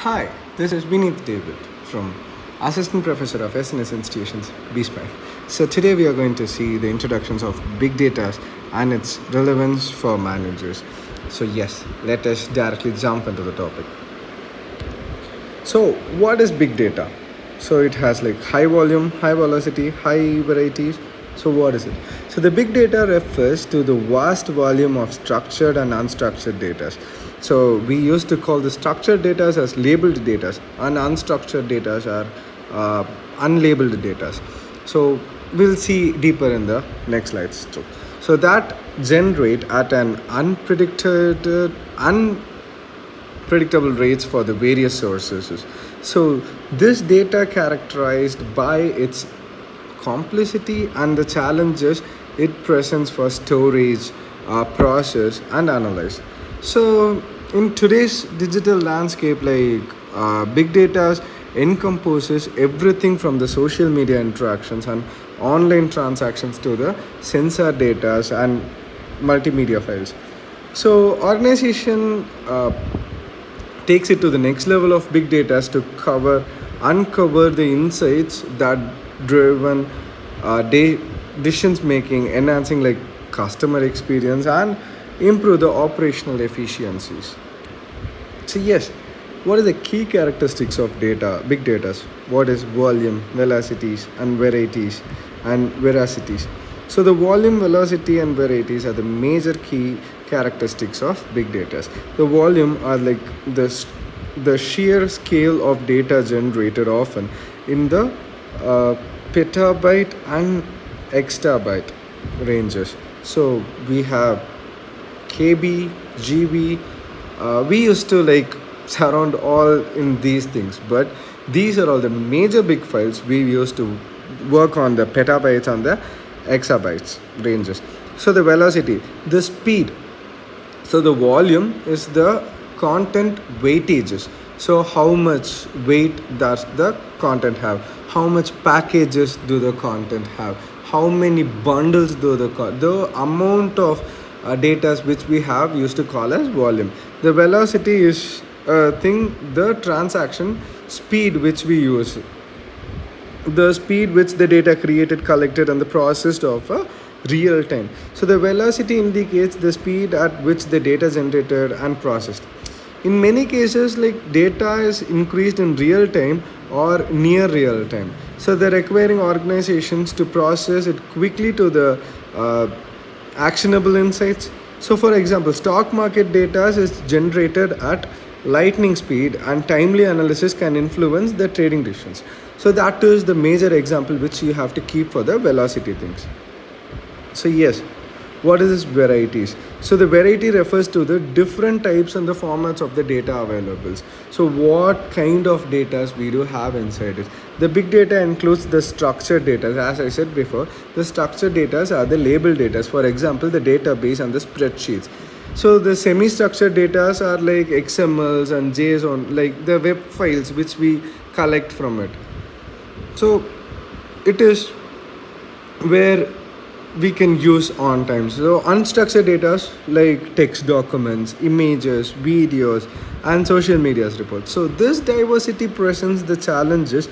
Hi, this is Vinith David from Assistant Professor of SNS Institutions, BSPAC. So today we are going to see the introductions of big data and its relevance for managers. So yes, let us directly jump into the topic. So what is big data? So it has like high volume, high velocity, high varieties. So what is it? So the big data refers to the vast volume of structured and unstructured data. So we used to call the structured data as labeled data and unstructured data are unlabeled data. So we'll see deeper in the next slides too. So that generate at an unpredictable rates for the various sources. So this data characterized by its complexity and the challenges it presents for storage, process and analyze. So in today's digital landscape, big data encompasses everything from the social media interactions and online transactions to the sensor data and multimedia files. So organization takes it to the next level of big data to uncover the insights that driven decisions making, enhancing like customer experience and improve the operational efficiencies. So yes, what are the key characteristics of big data? What is volume, velocities and varieties and veracities? So the volume, velocity and varieties are the major key characteristics of big data. The volume are like the sheer scale of data generated often in the petabyte and exabyte ranges. So we have KB, GB. We used to like surround all in these things, but these are all the major big files. We used to work on the petabytes and the exabytes ranges. So the velocity, the speed. So the volume is the content weightages. So how much weight does the content have? How much packages do the content have? How many bundles do the amount of data which we have used to call as volume. The velocity is the transaction speed which we use, the speed which the data created, collected and the processed of a real time. So the velocity indicates the speed at which the data generated and processed. In many cases, like data is increased in real time or near real time. So they're requiring organizations to process it quickly to the actionable insights. So for example, stock market data is generated at lightning speed and timely analysis can influence the trading decisions. So that is the major example which you have to keep for the velocity things. So yes, what is this varieties? So the variety refers to the different types and the formats of the data available. So what kind of data we do have inside it? The big data includes the structured data. As I said before, the structured data are the labeled data. For example, the database and the spreadsheets. So the semi-structured data are like XMLs and JSON, like the web files which we collect from it. So it is where we can use on time. So unstructured data like text documents, images, videos and social media reports. So this diversity presents the challenges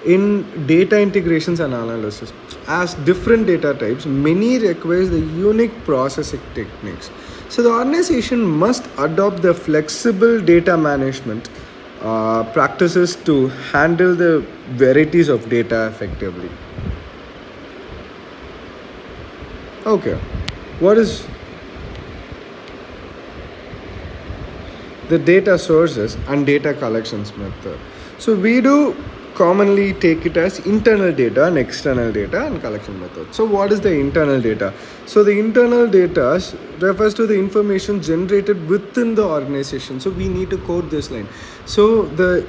in data integrations and analysis. As different data types, many requires the unique processing techniques. So the organization must adopt the flexible data management practices to handle the varieties of data effectively. Okay, what is the data sources and data collections method? So we do commonly take it as internal data and external data and collection method. So what is the internal data? So the internal data refers to the information generated within the organization. So we need to quote this line. So the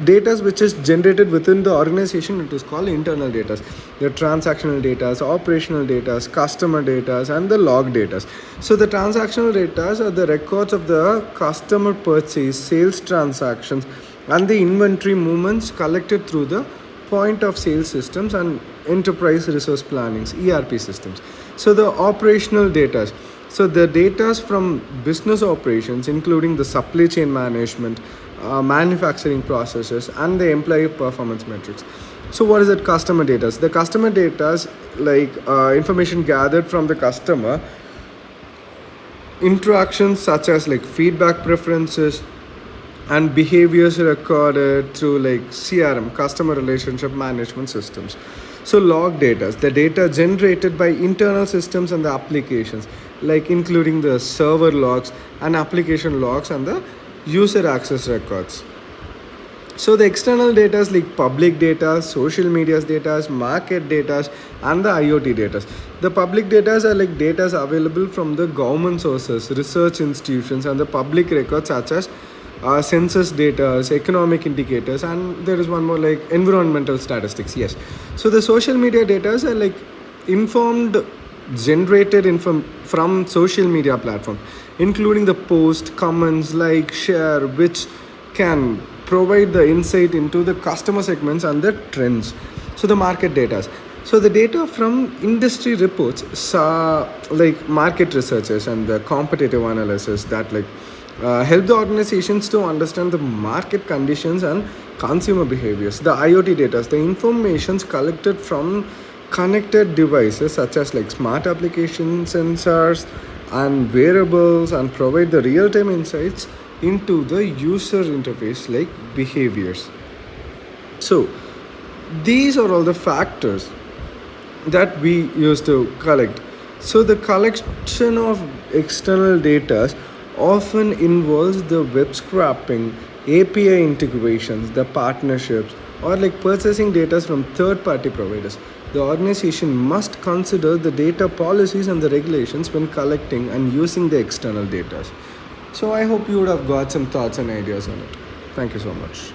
data which is generated within the organization, it is called internal data. The transactional data, operational data, customer data and the log data. So the transactional data are the records of the customer purchase, sales transactions and the inventory movements collected through the point of sale systems and enterprise resource plannings, ERP systems. So the operational data, So the data from business operations, including the supply chain management, manufacturing processes, and the employee performance metrics. So what is it? Customer data. The customer data is like information gathered from the customer interactions, such as like feedback preferences and behaviors recorded through like CRM, customer relationship management systems. So log data, the data generated by internal systems and the applications, like including the server logs and application logs and the user access records. So the external data is like public data, social media's data, market data, and the IoT data. The public data are like data available from the government sources, research institutions, and the public records such as census data, economic indicators, and there is one more like environmental statistics. Yes. So the social media data are like informed generated from social media platform, including the post, comments, like, share, which can provide the insight into the customer segments and the trends. So the market data. So the data from industry reports, like market researchers and the competitive analysis that like help the organizations to understand the market conditions and consumer behaviors. The IoT data, the informations collected from connected devices such as like smart application sensors and wearables, and provide the real-time insights into the user interface like behaviors. So these are all the factors that we use to collect. So the collection of external data often involves the web scraping, API integrations, the partnerships, or like purchasing data from third party providers. The organization must consider the data policies and the regulations when collecting and using the external data. So I hope you would have got some thoughts and ideas on it. Thank you so much.